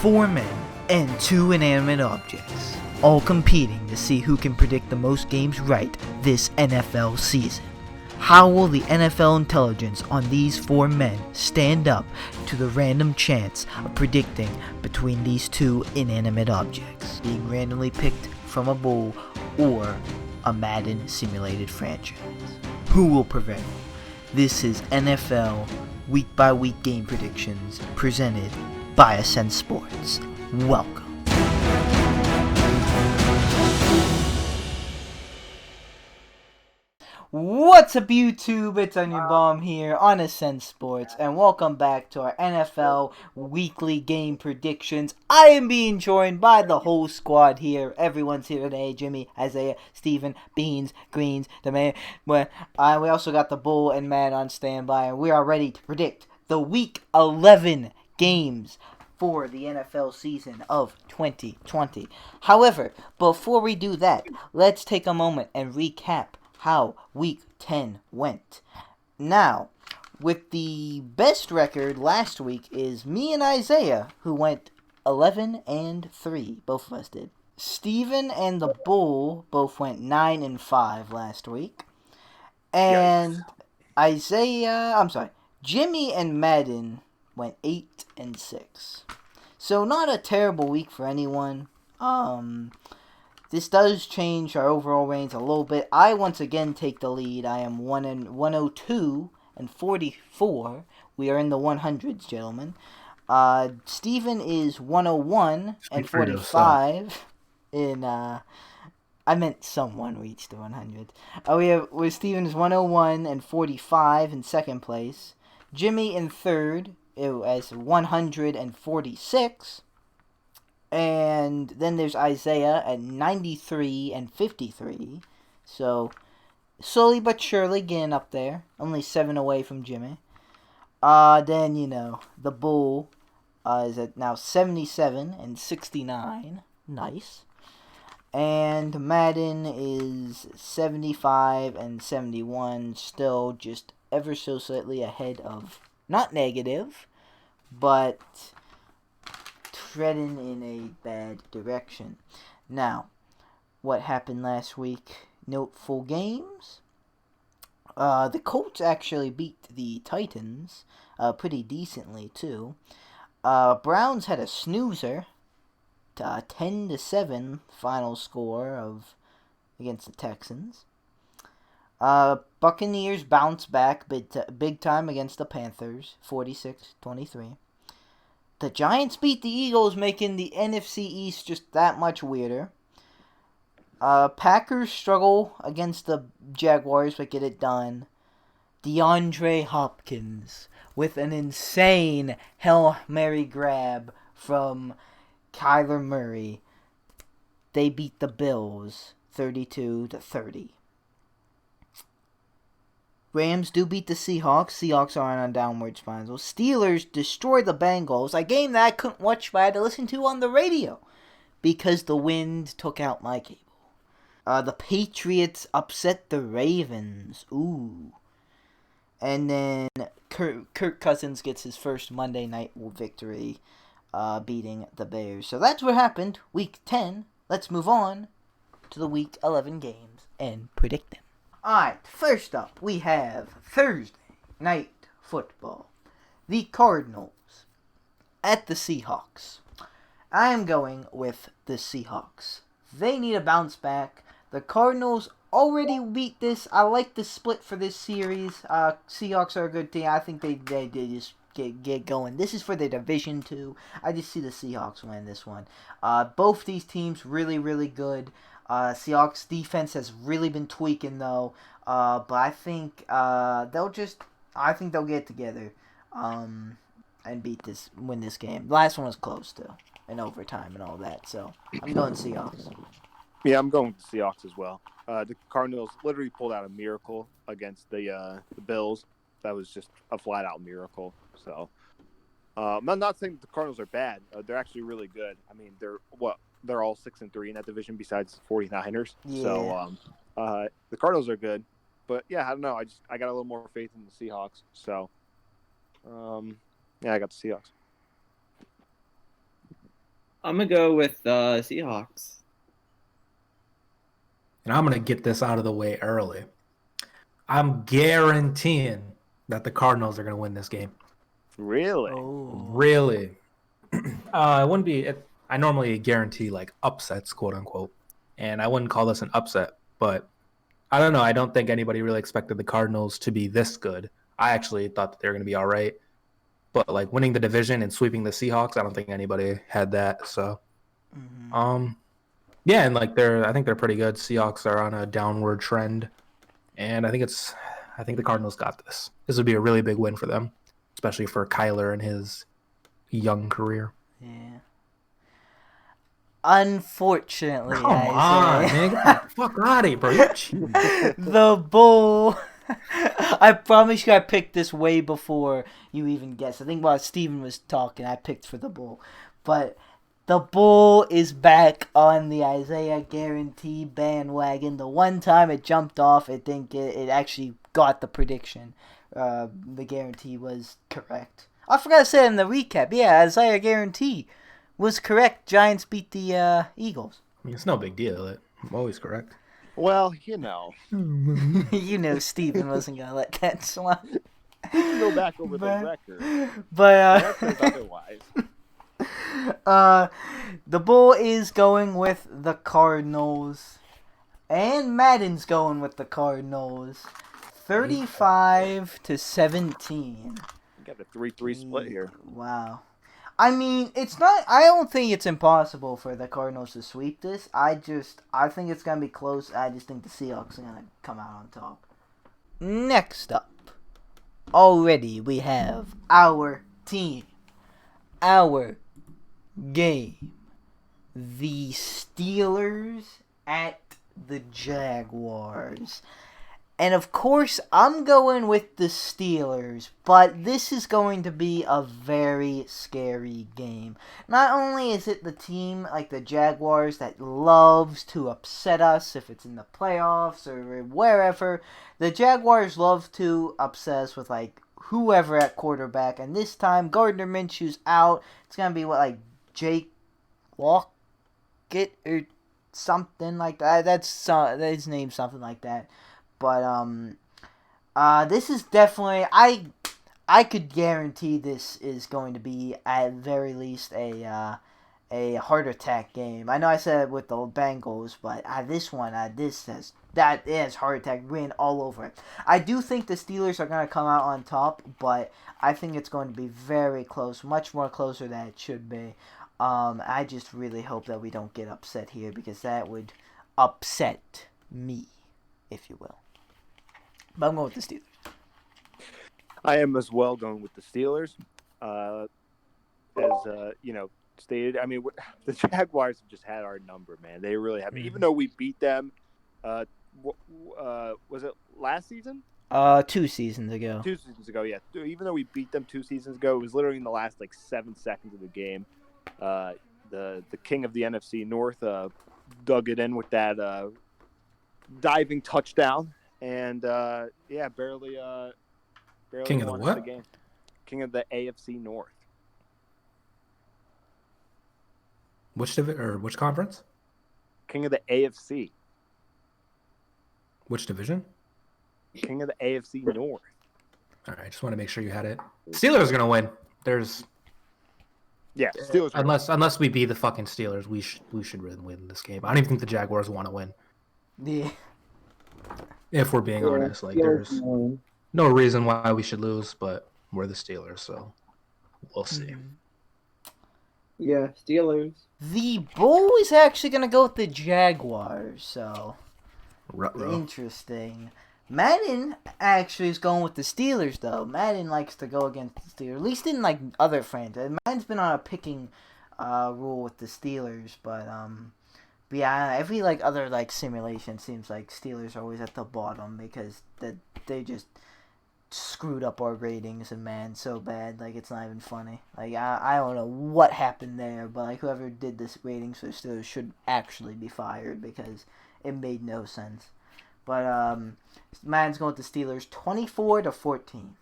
4 men and 2 inanimate objects, all competing to see who can predict the most games right this NFL season. How will the NFL intelligence on these 4 men stand up to the random chance of predicting between these 2 inanimate objects being randomly picked from a bowl or a Madden simulated franchise? Who will prevail? This is NFL Week by Week Game Predictions presented by Ascent Sports. Welcome. What's up, YouTube? It's Onion Bomb here on Ascent Sports, and welcome back to our NFL Weekly Game Predictions. I am being joined by the whole squad here. Everyone's here today. Jimmy, Isaiah, Steven, Beans, Greens, the man. We also got the Bull and Matt on standby, and we are ready to predict the Week 11 games for the NFL season of 2020. However, before we do that, let's take a moment and recap how Week 10 went. Now, with the best record last week is me and Isaiah, who went 11-3. Both of us did. Steven and the Bull both went 9-5 last week. And Jimmy and Madden went 8-6. So not a terrible week for anyone. This does change our overall range a little bit. I once again take the lead. I am 102-44. We are in the 100s, gentlemen. Steven is 101-45. I meant someone reached the 100. Steven is 101-45 in second place. Jimmy in third as 146. And then there's Isaiah at 93-53. So, slowly but surely getting up there. Only 7 away from Jimmy. Then, the Bull is at now 77-69. Nice. And Madden is 75-71. Still just ever so slightly ahead of, not negative, but treading in a bad direction. Now, what happened last week? Notable games. The Colts actually beat the Titans pretty decently too. Browns had a snoozer. 10-7 final score against the Texans. Buccaneers bounced back big time against the Panthers, 46-23. The Giants beat the Eagles, making the NFC East just that much weirder. Packers struggle against the Jaguars, but get it done. DeAndre Hopkins with an insane Hail Mary grab from Kyler Murray. They beat the Bills 32-30. Rams do beat the Seahawks. Seahawks are on a downward spiral. Steelers destroy the Bengals. A game that I couldn't watch, but I had to listen to on the radio because the wind took out my cable. The Patriots upset the Ravens. Ooh. And then Kirk Cousins gets his first Monday night victory, beating the Bears. So that's what happened. Week 10. Let's move on to the Week 11 games and predict them. Alright, first up, we have Thursday Night Football. The Cardinals at the Seahawks. I am going with the Seahawks. They need a bounce back. The Cardinals already beat this. I like the split for this series. Seahawks are a good team. I think they just get going. This is for the division too. I just see the Seahawks win this one. Both these teams really, really good. Seahawks defense has really been tweaking though, but I think they'll get it together and win this game. The last one was close too, in overtime and all that. So I'm going Seahawks. Yeah, I'm going with the Seahawks as well. The Cardinals literally pulled out a miracle against the Bills. That was just a flat out miracle. So I'm not saying the Cardinals are bad. They're actually really good. I mean, they're all 6-3 in that division besides the 49ers. Yeah. So the Cardinals are good. But yeah, I don't know. I got a little more faith in the Seahawks. So I got the Seahawks. I'm gonna go with Seahawks. And I'm going to get this out of the way early. I'm guaranteeing that the Cardinals are going to win this game. Really? Oh. Really. It wouldn't be. I normally guarantee like upsets, quote unquote, and I wouldn't call this an upset. But I don't know. I don't think anybody really expected the Cardinals to be this good. I actually thought that they were going to be all right. But like winning the division and sweeping the Seahawks, I don't think anybody had that. So, yeah, and like I think they're pretty good. Seahawks are on a downward trend, and I think the Cardinals got this. This would be a really big win for them, especially for Kyler and his young career. Yeah. Unfortunately, Come on, man, get the fuck out of here, bro. You're cheating. The Bull. I promise you, I picked this way before you even guessed. I think while Steven was talking, I picked for the Bull, but the Bull is back on the Isaiah guarantee bandwagon. The one time it jumped off, it didn't get. It actually got the prediction. The guarantee was correct. I forgot to say in the recap. Yeah, Isaiah guarantee was correct. Giants beat the Eagles. I mean, it's no big deal. I'm always correct. Well, you know. You know Steven wasn't going to let that slide. We can go back over the record. But That says otherwise. The Bull is going with the Cardinals. And Madden's going with the Cardinals. 35-17. We got a 3-3 split here. Wow. I mean, it's not. I don't think it's impossible for the Cardinals to sweep this. I think it's gonna be close. I just think the Seahawks are gonna come out on top. Next up, already we have our team, our game, the Steelers at the Jaguars. And of course, I'm going with the Steelers, but this is going to be a very scary game. Not only is it the team like the Jaguars that loves to upset us if it's in the playoffs or wherever, the Jaguars love to upset us with like whoever at quarterback, and this time Gardner Minshew's out. It's going to be like Jake Lockett or something like that. That's his name, something like that. But this is definitely I could guarantee this is going to be at very least a heart attack game. I know I said it with the Bengals, but this is heart attack win all over it. I do think the Steelers are going to come out on top, but I think it's going to be very close, much more closer than it should be. I just really hope that we don't get upset here because that would upset me, if you will. But I'm going with the Steelers. I am as well going with the Steelers. As stated, I mean, the Jaguars have just had our number, man. They really have. Even though we beat them, was it last season? 2 seasons ago. 2 seasons ago, yeah. Even though we beat them 2 seasons ago, it was literally in the last 7 seconds of the game. The king of the NFC North dug it in with that diving touchdown. And barely King of the won what? The game. King of the AFC North. Which conference? King of the AFC. Which division? King of the AFC North. All right, just want to make sure you had it. Steelers are gonna win. Steelers. Unless we beat the fucking Steelers, we should really win this game. I don't even think the Jaguars want to win. Yeah. If we're being honest, there's no reason why we should lose, but we're the Steelers, so we'll see. Yeah, Steelers. The Bull is actually going to go with the Jaguars, so Ruh-roh. Interesting. Madden actually is going with the Steelers, though. Madden likes to go against the Steelers, at least in other franchises. Madden's been on a picking rule with the Steelers, but yeah, every other simulation seems like Steelers are always at the bottom because they just screwed up our ratings and man so bad it's not even funny. I don't know what happened there, but whoever did this ratings for the Steelers should actually be fired because it made no sense. But Madden's going with the Steelers 24-14.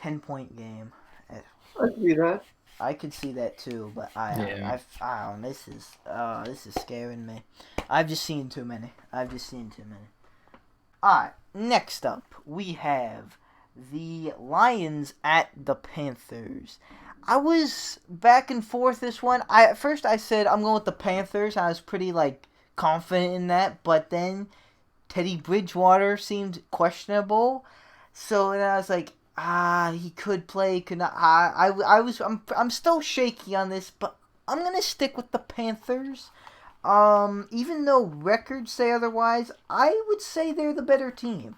10-point game. I see that. I could see that too, but I don't. This is scaring me. I've just seen too many. Alright, next up we have the Lions at the Panthers. I was back and forth this one. At first I said I'm going with the Panthers. I was pretty confident in that, but then Teddy Bridgewater seemed questionable. So then I was like, he could play, could not. I'm still shaky on this, but I'm gonna stick with the Panthers. Even though records say otherwise, I would say they're the better team.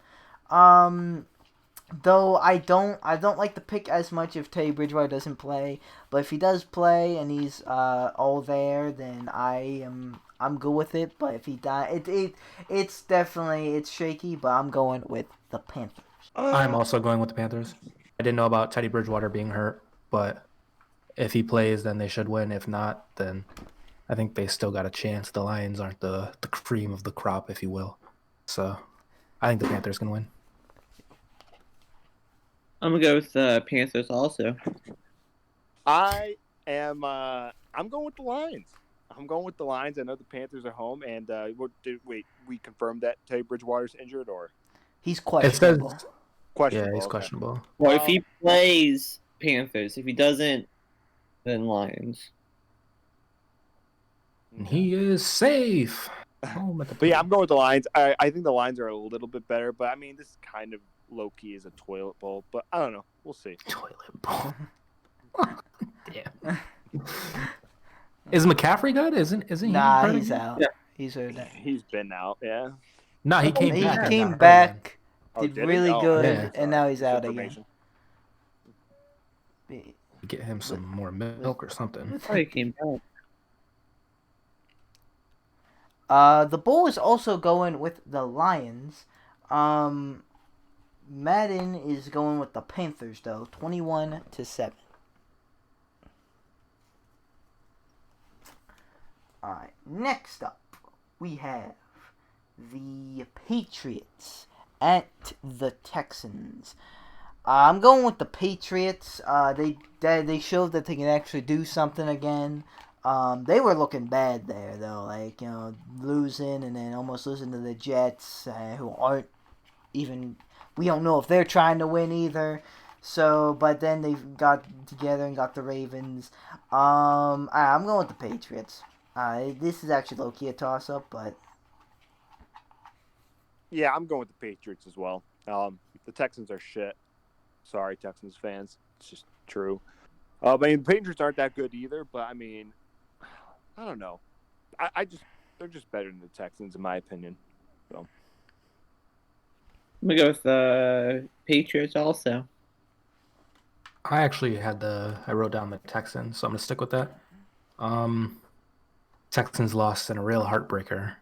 Though I don't like the pick as much if Teddy Bridgewater doesn't play. But if he does play and he's all there, then I'm good with it. But if he it's definitely shaky. But I'm going with the Panthers. I'm also going with the Panthers. I didn't know about Teddy Bridgewater being hurt, but if he plays, then they should win. If not, then I think they still got a chance. The Lions aren't the cream of the crop, if you will. So I think the Panthers can win. I'm gonna go with the Panthers also. I'm going with the Lions. I know the Panthers are home, and we confirmed that Teddy Bridgewater's injured, or He's questionable. questionable? Yeah, he's okay. questionable. Well, if he plays, Panthers. If he doesn't, then Lions. And he is safe. But yeah, I'm going with the Lions. I think the Lions are a little bit better, but I mean, this kind of low-key is a toilet bowl, but I don't know. We'll see. Toilet bowl. Damn. Is McCaffrey good? Isn't he? Nah, he's out. Yeah. He's hurt. He's been out, yeah. No, he came He back. came back, did did he? really Oh, good, yeah. and now he's out again. Information. Get him some more milk or something. Oh, he came back. The Bull is also going with the Lions. Madden is going with the Panthers though, 21-7. Alright, next up we have the Patriots at the Texans. I'm going with the Patriots. They showed that they can actually do something again. They were looking bad there though, losing and then almost losing to the Jets, who aren't even. We don't know if they're trying to win either. So, but then they got together and got the Ravens. I'm going with the Patriots. This is actually low-key a toss-up, but Yeah, I'm going with the Patriots as well. The Texans are shit. Sorry, Texans fans. It's just true. I mean, the Patriots aren't that good either, but I mean, I don't know. They're just better than the Texans in my opinion. So. I'm gonna go with the Patriots also. I actually I wrote down the Texans, so I'm gonna stick with that. Texans lost in a real heartbreaker,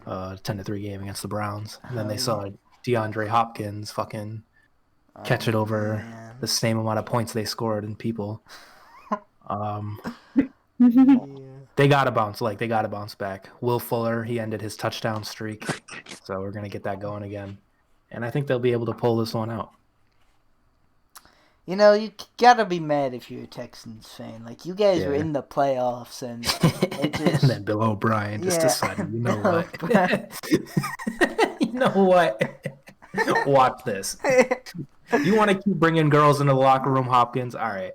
10-3 game against the Browns, and then they saw DeAndre Hopkins fucking catch it over the same amount of points they scored in people. They gotta bounce back. Will Fuller, he ended his touchdown streak, so we're gonna get that going again, and I think they'll be able to pull this one out. you gotta be mad if you're a Texans fan. You guys were Yeah. in the playoffs and it And just then Bill O'Brien just Yeah. decided, you know Bill what? O'Brien. You know what? Watch this. You want to keep bringing girls into the locker room, Hopkins? All right,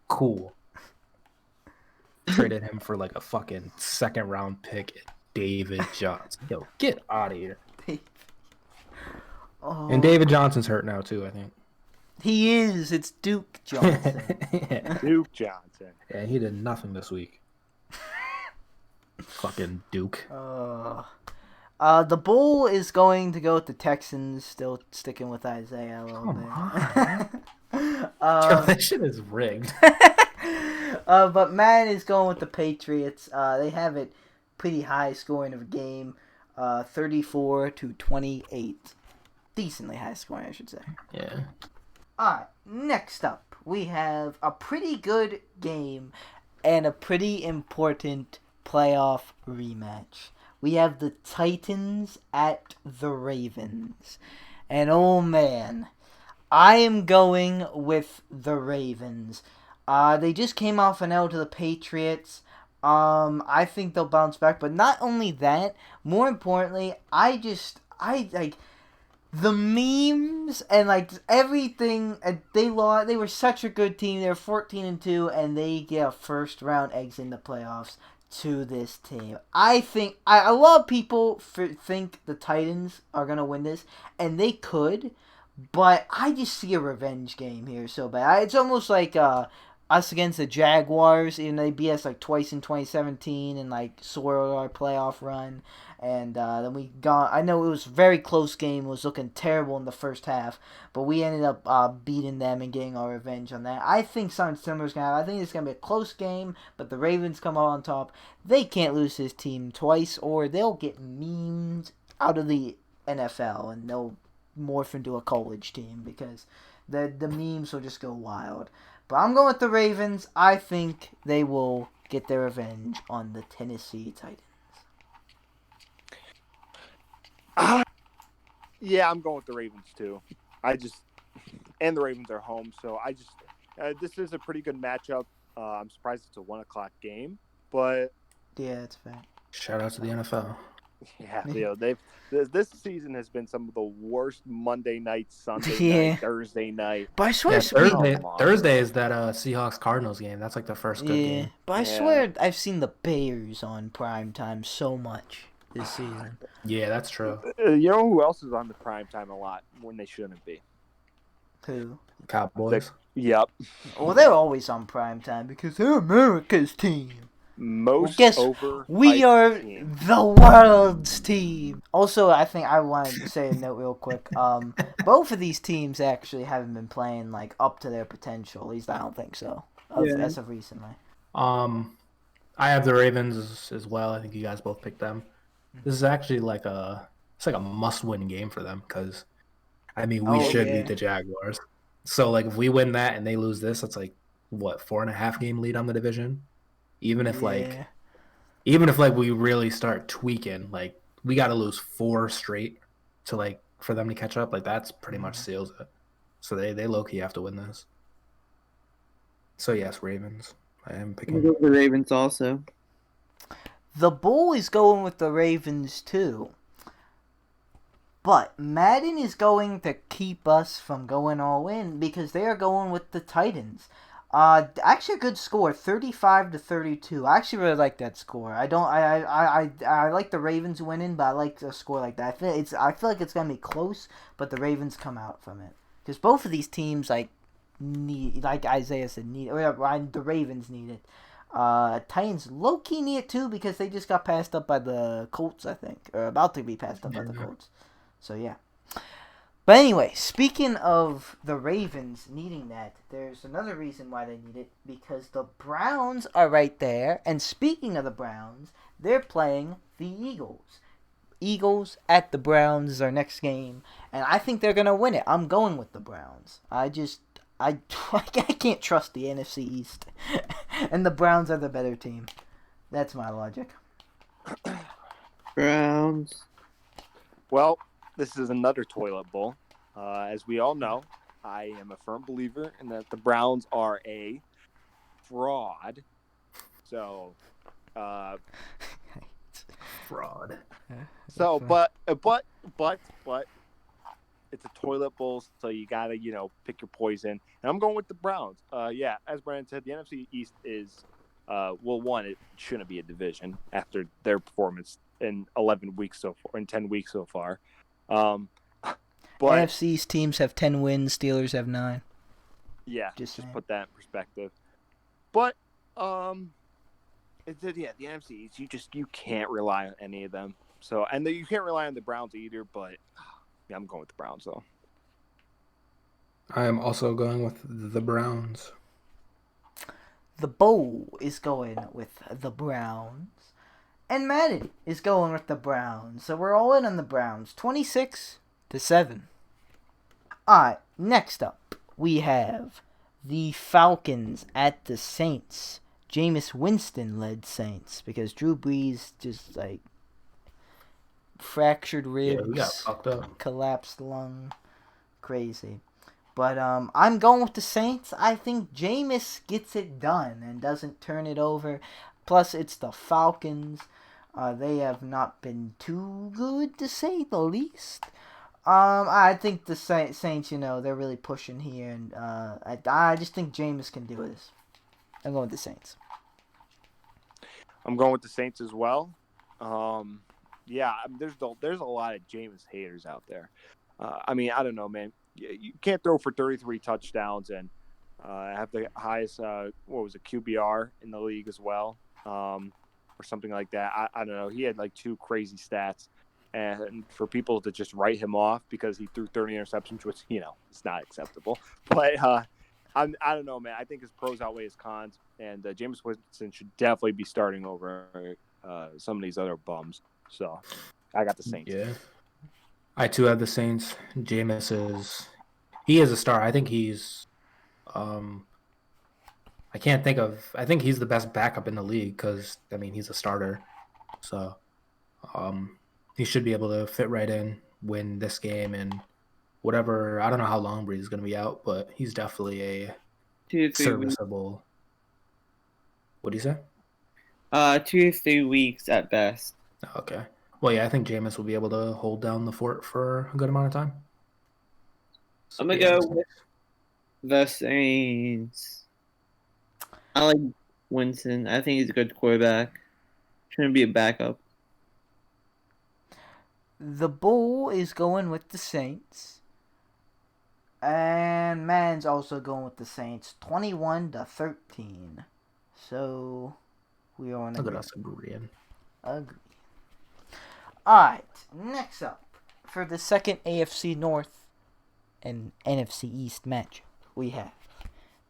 cool. Traded him for a fucking second round pick, David Johnson. Yo, get out of here. Oh, And David Johnson's hurt now too, I think. he is. It's Duke Johnson. Yeah. Duke Johnson. Yeah, he did nothing this week. Fucking Duke. The Bull is going to go with the Texans, still sticking with Isaiah a little Come bit. That shit is rigged. But Madden is going with the Patriots. They have it pretty high scoring of a game, 34-28. Decently high scoring, I should say. Yeah. Alright, next up, we have a pretty good game and a pretty important playoff rematch. We have the Titans at the Ravens. And oh man, I am going with the Ravens. They just came off an L to the Patriots. I think they'll bounce back, but not only that, more importantly, I like the memes and like everything. They lost. They were such a good team. They were 14-2, and they get a first round exit in the playoffs to this team. I think a lot of people think the Titans are gonna win this, and they could, but I just see a revenge game here so bad. It's almost like us against the Jaguars. Even they beat us like twice in 2017 and like soiled our playoff run. And then we got. I know it was a very close game. It was looking terrible in the first half, but we ended up beating them and getting our revenge on that. I think something similar is gonna happen. I think it's gonna be a close game, but the Ravens come out on top. They can't lose this team twice, or they'll get memed out of the NFL, and they'll morph into a college team because the memes will just go wild. But I'm going with the Ravens. I think they will get their revenge on the Tennessee Titans. Yeah, I'm going with the Ravens too. And the Ravens are home, so this is a pretty good matchup. I'm surprised it's a 1:00 game, but yeah, it's fair. Shout out to the NFL. Yeah, this season has been some of the worst Monday night, Sunday night, Thursday night. But I swear, Thursday is that Seahawks Cardinals game. That's like the first good game. But I swear I've seen the Bears on primetime so much this season. Yeah, that's true. You know who else is on the primetime a lot when they shouldn't be? Who? Cowboys. Yep. Well, they're always on primetime because they're America's team. We are the world's team. Also, I think I want to say a note real quick. Both of these teams actually haven't been playing like up to their potential. At least I don't think so. As of recently. I have the Ravens as well. I think you guys both picked them. This is actually like a must-win game for them because, I mean, we should beat the Jaguars. So like if we win that and they lose this, it's like what 4.5 game lead on the division. Even if we really start tweaking, like we got to lose 4 straight to like for them to catch up. Like that's pretty much seals it. So they low key have to win this. So yes, Ravens. I am picking the Ravens also. The Bull is going with the Ravens too. But Madden is going to keep us from going all in because they are going with the Titans. Actually a good score, 35-32. I actually really like that score. I like the Ravens winning, but I like a score like that. I feel like it's gonna be close, but the Ravens come out from it because both of these teams need, like Isaiah said, the Ravens need it. Titans low key need it too because they just got passed up by the Colts, I think, or about to be passed up by the Colts. So yeah. But anyway, speaking of the Ravens needing that, there's another reason why they need it, because the Browns are right there. And speaking of the Browns, they're playing the Eagles. Eagles at the Browns is our next game, and I think they're going to win it. I'm going with the Browns. I can't trust the NFC East. And the Browns are the better team. That's my logic. Browns. Well, this is another toilet bowl. As we all know, I am a firm believer in that the Browns are a fraud. So, fraud. So, but it's a toilet bowl, so you gotta pick your poison. And I'm going with the Browns. Yeah, as Brenden said, the NFC East is it shouldn't be a division after their performance in 11 weeks so far, in 10 weeks so far. But NFC East teams have 10 wins. Steelers have 9. Yeah, just put that in perspective. But the NFC East, you can't rely on any of them. So, and you can't rely on the Browns either. But yeah, I'm going with the Browns though. I am also going with the Browns. The Bowl is going with the Browns. And Madden is going with the Browns. So we're all in on the Browns. 26-7. Alright, next up, we have the Falcons at the Saints. Jameis Winston-led Saints. Because Drew Brees just, fractured ribs. Yeah, we got fucked up. Collapsed lung. Crazy. But I'm going with the Saints. I think Jameis gets it done and doesn't turn it over. Plus, it's the Falcons. They have not been too good, to say the least. I think the Saints, they're really pushing here, and I just think Jameis can do this. I'm going with the Saints. I'm going with the Saints as well. Yeah, there's a lot of Jameis haters out there. I mean, I don't know, man. You can't throw for 33 touchdowns and have the highest QBR in the league as well, or something like that. I don't know. He had like 2 crazy stats, and for people to just write him off because he threw 30 interceptions, which it's not acceptable. But I don't know, man. I think his pros outweigh his cons, and Jameis Winston should definitely be starting over some of these other bums. So I got the Saints. Yeah. I too have the Saints. Jameis he is a star. I think he's I think he's the best backup in the league because he's a starter. So he should be able to fit right in, win this game and whatever. I don't know how long Breeze going to be out, but he's definitely a 2 to 3 serviceable. weeks. What do you say? 2 to 3 weeks at best. Okay. Well, yeah, I think Jameis will be able to hold down the fort for a good amount of time. So, I'm going to go with the Saints. I like Winston. I think he's a good quarterback. Trying to be a backup. The Bull is going with the Saints. And Man's also going with the Saints. 21-13. So we are on Look at us agreeing. Agree. Alright, next up, for the second AFC North and NFC East matchup, we have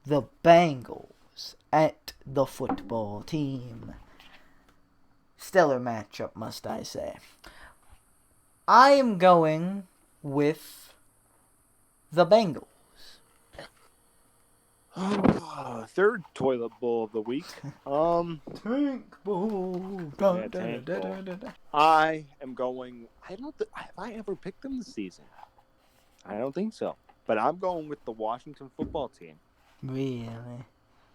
the Bengals at the football team. Stellar matchup, must I say. I am going with the Bengals. Third toilet bowl of the week. Tank bowl. Tank bowl. I am going. Have I ever picked them this season? I don't think so. But I'm going with the Washington football team. Really?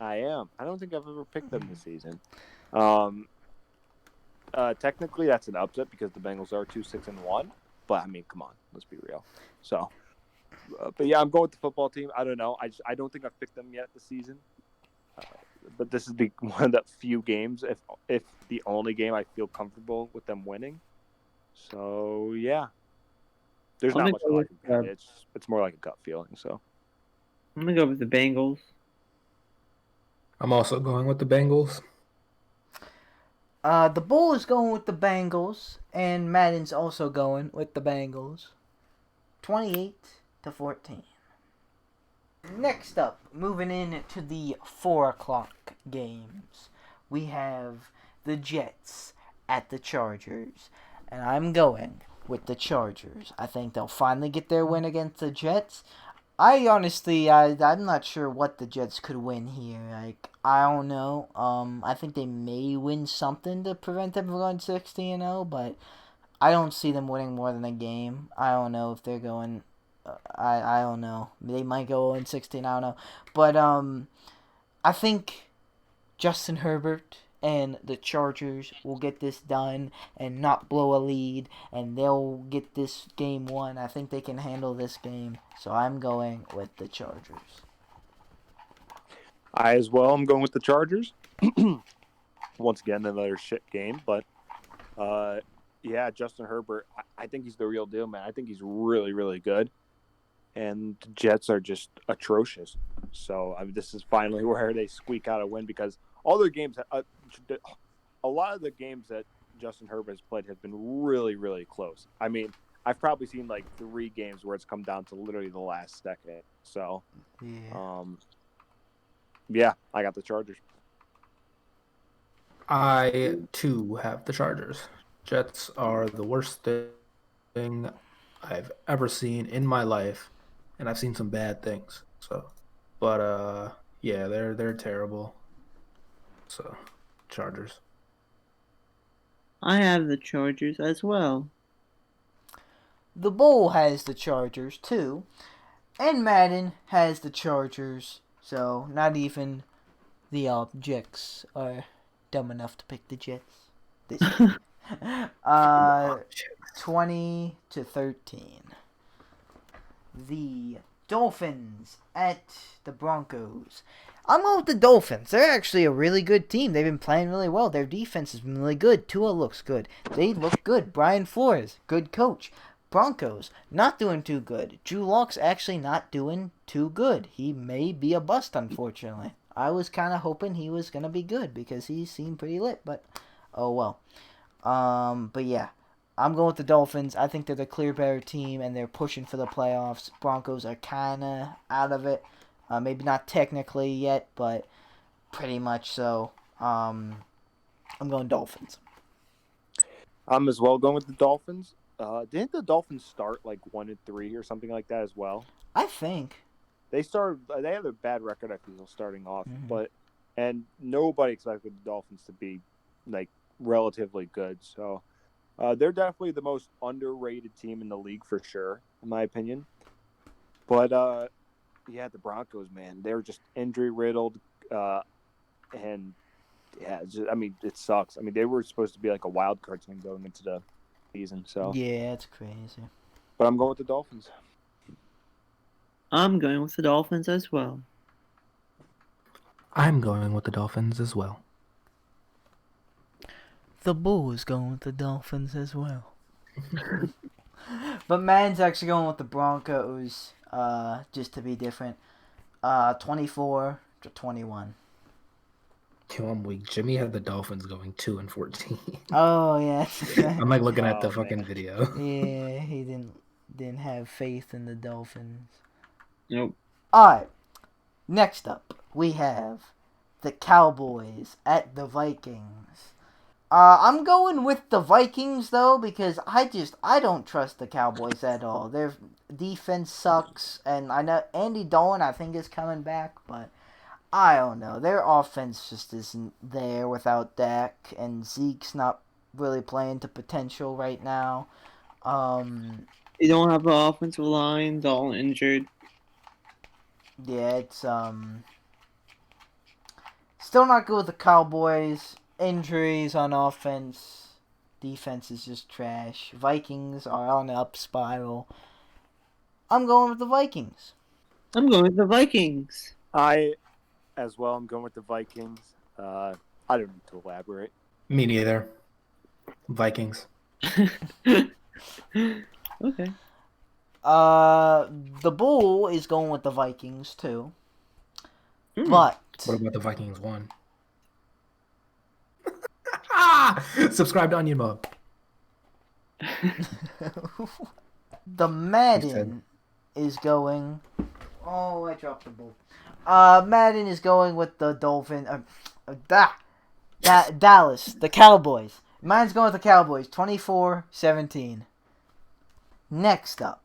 I am. I don't think I've ever picked them this season. Technically, that's an upset because the Bengals are 2-6-1. But I mean, come on, let's be real. So, but yeah, I'm going with the football team. I don't know. I don't think I've picked them yet this season. But this is one of the few games, if the only game I feel comfortable with them winning. So yeah, there's not much I can say. It's more like a gut feeling. So I'm gonna go with the Bengals. I'm also going with the Bengals. The Bull is going with the Bengals, and Madden's also going with the Bengals. 28-14. Next up, moving in to the 4 o'clock games, we have the Jets at the Chargers, and I'm going with the Chargers. I think they'll finally get their win against the Jets. I'm not sure what the Jets could win here. I don't know. I think they may win something to prevent them from going 16-0, but I don't see them winning more than a game. I don't know if they're going. I don't know. They might go in 16. I don't know, but I think Justin Herbert and the Chargers will get this done and not blow a lead, and they'll get this game won. I think they can handle this game, so I'm going with the Chargers. I as well am going with the Chargers. Once again, another shit game, but yeah, Justin Herbert, I think he's the real deal, man. I think he's really, really good. And the Jets are just atrocious. So this is finally where they squeak out a win because all their games, a lot of the games that Justin Herbert has played have been really, really close. I mean, I've probably seen like 3 games where it's come down to literally the last second. So, yeah, I got the Chargers. I too have the Chargers. Jets are the worst thing I've ever seen in my life, and I've seen some bad things. So, but yeah, they're terrible. So, Chargers. I have the Chargers as well. The Bull has the Chargers too, And Madden has the Chargers, so not even the objects are dumb enough to pick the Jets. This year. 20-13. The Dolphins at the Broncos. I'm going with the Dolphins. They're actually a really good team. They've been playing really well. Their defense has been really good. Tua looks good. They look good. Brian Flores, good coach. Broncos, not doing too good. Drew Lock's actually not doing too good. He may be a bust, unfortunately. I was kind of hoping he was going to be good because he seemed pretty lit, but oh well. But yeah, I'm going with the Dolphins. I think they're the clear better team, and they're pushing for the playoffs. Broncos are kind of out of it. Maybe not technically yet, but pretty much so. I'm going Dolphins. I'm as well going with the Dolphins. Didn't the Dolphins start like 1-3 or something like that as well? I think. They have a bad record, I feel, starting off, Mm-hmm. and nobody expected the Dolphins to be like relatively good. So they're definitely the most underrated team in the league for sure, in my opinion. But yeah, the Broncos, man, they're just injury riddled, and yeah, it sucks. I mean, they were supposed to be like a wild card team going into the season. So Yeah, it's crazy. but I'm going with the Dolphins. I'm going with the Dolphins as well. I'm going with the Dolphins as well. The Bull is going with the Dolphins as well. But Madden's actually going with the Broncos, just to be different. 24-21. Yo, I'm weak. Jimmy had the Dolphins going 2-14. Oh yeah. I'm like looking at the Oh, fucking man. video. Yeah, he didn't have faith in the Dolphins. Nope. Alright. Next up, we have the Cowboys at the Vikings. I'm going with the Vikings though because I don't trust the Cowboys at all. Their defense sucks, and I know Andy Dalton I think is coming back, but I don't know. Their offense just isn't there without Dak, and Zeke's not really playing to potential right now. They don't have an offensive line. They're all injured. Yeah, it's still not good with the Cowboys. Injuries on offense. Defense is just trash. Vikings are on an up spiral. I'm going with the Vikings. I'm going with the Vikings. I, as well, I'm going with the Vikings. I don't need to elaborate. Me neither. Vikings. Okay. The Bull is going with the Vikings too. But What about the Vikings won? Subscribe to Onion Mob. the Madden is going. Oh, I dropped the Bull. Madden is going with the Dolphin. Dallas, the Cowboys. Mine's going with the Cowboys, 24-17. Next up,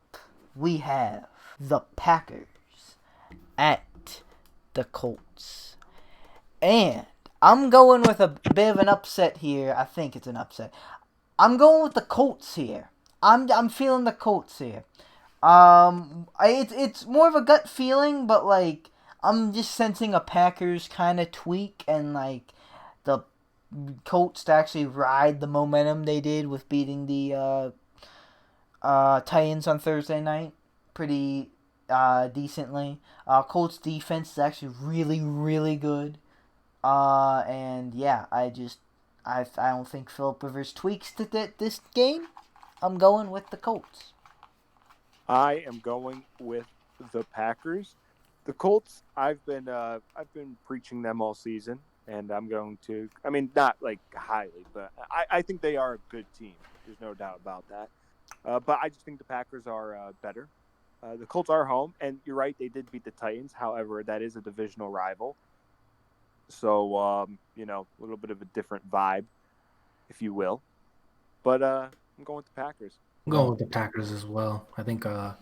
we have the Packers at the Colts. And I'm going with a bit of an upset here. I think it's an upset. I'm going with the Colts here. I'm feeling the Colts here. It's more of a gut feeling, but like I'm just sensing a Packers kind of tweak and like the Colts to actually ride the momentum they did with beating the Titans on Thursday night pretty decently. Colts defense is actually really, really good. And yeah, I don't think Philip Rivers tweaks this game. I'm going with the Colts. I am going with the Packers. The Colts, I've been preaching them all season, and I'm going to. I mean, not like highly, but I think they are a good team. There's no doubt about that. But I just think the Packers are better. The Colts are home, and you're right, they did beat the Titans. However, that is a divisional rival. So, a little bit of a different vibe, if you will. But I'm going with the Packers. I'm going with the Packers as well. I think the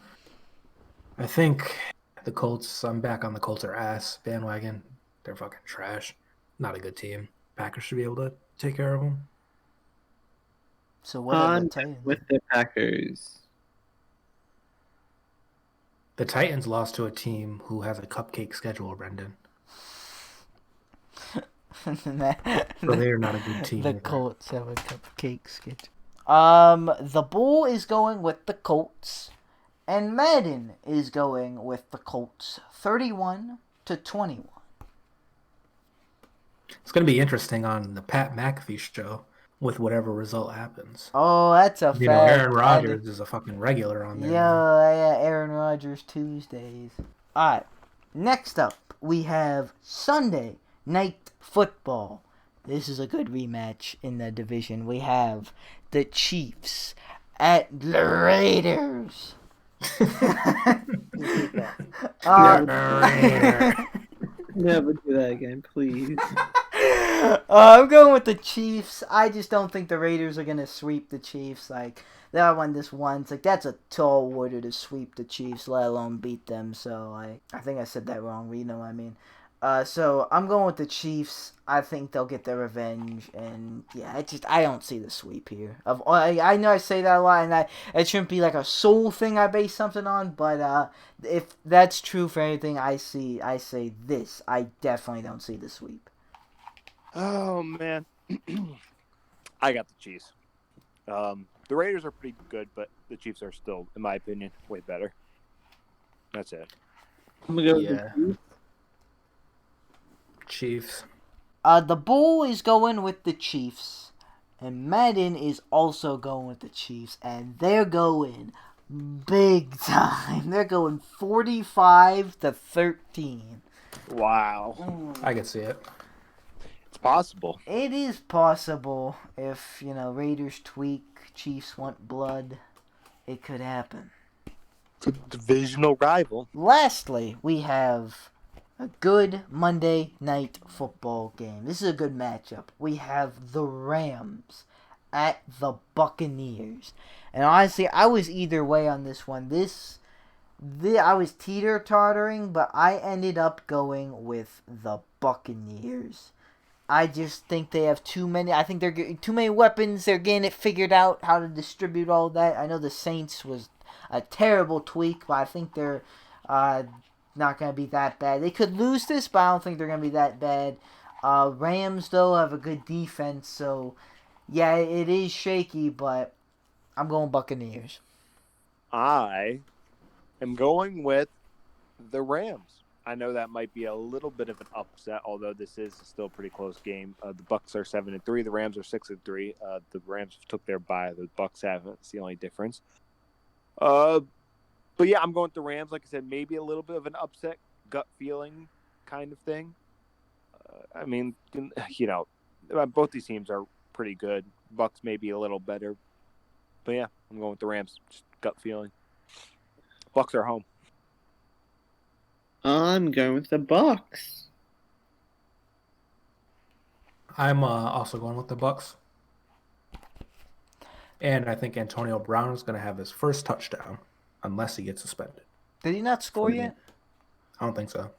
Colts, I'm back on the Colts are ass bandwagon. They're fucking trash. Not a good team. Packers should be able to take care of them. So what are the I'm Titans? with the Packers. The Titans lost to a team who has a cupcake schedule, Brenden. So they're not a good team. The either. Colts have a cupcake schedule. The Bull is going with the Colts, and Madden is going with the Colts, 31-21. It's going to be interesting on the Pat McAfee show with whatever result happens. Oh, that's a fact. You know, Aaron Rodgers is a fucking regular on there. Yeah, Aaron Rodgers Tuesdays. Alright, next up, we have Sunday Night Football. This is a good rematch in the division. We have the Chiefs at the Raiders. Never do that again, please. I'm going with the Chiefs. I just don't think the Raiders are going to sweep the Chiefs. Like, they won this once. Like, that's a tall order to sweep the Chiefs, let alone beat them. So, I think I said that wrong, but you know what I mean. So, I'm going with the Chiefs. I think they'll get their revenge. And, yeah, I don't see the sweep here. I know I say that a lot, and it shouldn't be like a soul thing I base something on. But if that's true for anything I say this. I definitely don't see the sweep. Oh, man. I got the Chiefs. The Raiders are pretty good, but the Chiefs are still, in my opinion, way better. That's it. I'm gonna go with the Chiefs. The Bull is going with the Chiefs, and Madden is also going with the Chiefs, and they're going big time. They're going 45-13. Wow. I can see it. It's possible. It is possible if, Raiders tweak, Chiefs want blood, it could happen. It's a divisional rival. Lastly, we have a good Monday Night Football game. This is a good matchup. We have the Rams at the Buccaneers. And honestly, I was either way on this one. I was teeter-tottering, but I ended up going with the Buccaneers. I just think they have too many. I think they're getting too many weapons. They're getting it figured out how to distribute all that. I know the Saints was a terrible tweak, but I think they're not going to be that bad. They could lose this, but I don't think they're going to be that bad. Rams, though, have a good defense, so yeah, it is shaky, but I'm going Buccaneers. I am going with the Rams. I know that might be a little bit of an upset, although this is still a pretty close game. The Bucs are 7-3. The Rams are 6-3. The Rams took their bye. The Bucs haven't. It's the only difference. But yeah, I'm going with the Rams. Like I said, maybe a little bit of an upset, gut feeling kind of thing. I mean, both these teams are pretty good. Bucs may be a little better, but yeah, I'm going with the Rams. Just gut feeling. Bucs are home. I'm going with the Bucs. I'm also going with the Bucs. And I think Antonio Brown is going to have his first touchdown, unless he gets suspended. Did he not score yet? I don't think so.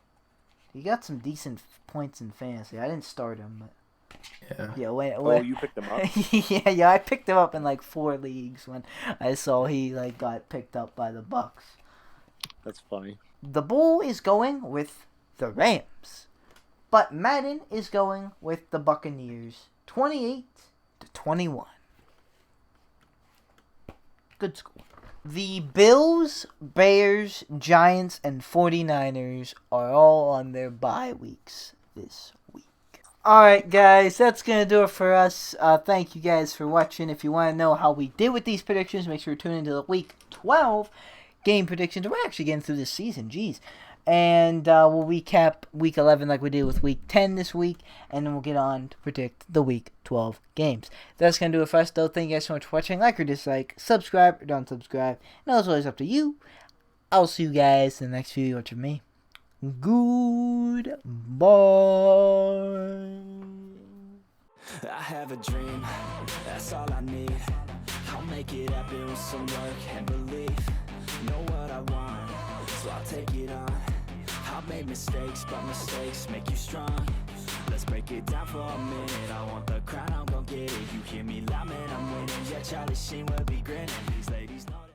He got some decent points in fantasy. I didn't start him, but yeah. Oh, you picked him up? yeah. I picked him up in like 4 leagues when I saw he got picked up by the Bucs. That's funny. The Bull is going with the Rams, but Madden is going with the Buccaneers, 28-21. Good score. The Bills, Bears, Giants, and 49ers are all on their bye weeks this week. Alright guys, that's going to do it for us. Thank you guys for watching. If you want to know how we did with these predictions, make sure to tune into the Week 12 game predictions. We're actually getting through this season, jeez. And we'll recap Week 11 like we did with Week 10 this week, and then we'll get on to predict the Week 12 games. That's going to do it for us, though. Thank you guys so much for watching. Like or dislike, subscribe or don't subscribe. And it's always up to you. I'll see you guys in the next video. Watch me. Goodbye. I have a dream, that's all I need. I'll make it happen with some work and belief. Know what I want, so I'll take it on. I'll make mistakes, but mistakes make you strong. Let's break it down for a minute. I want the crown, I'm gon' get it. You hear me loud, man, I'm winning. Yeah, Charlie Sheen will be grinning. These ladies know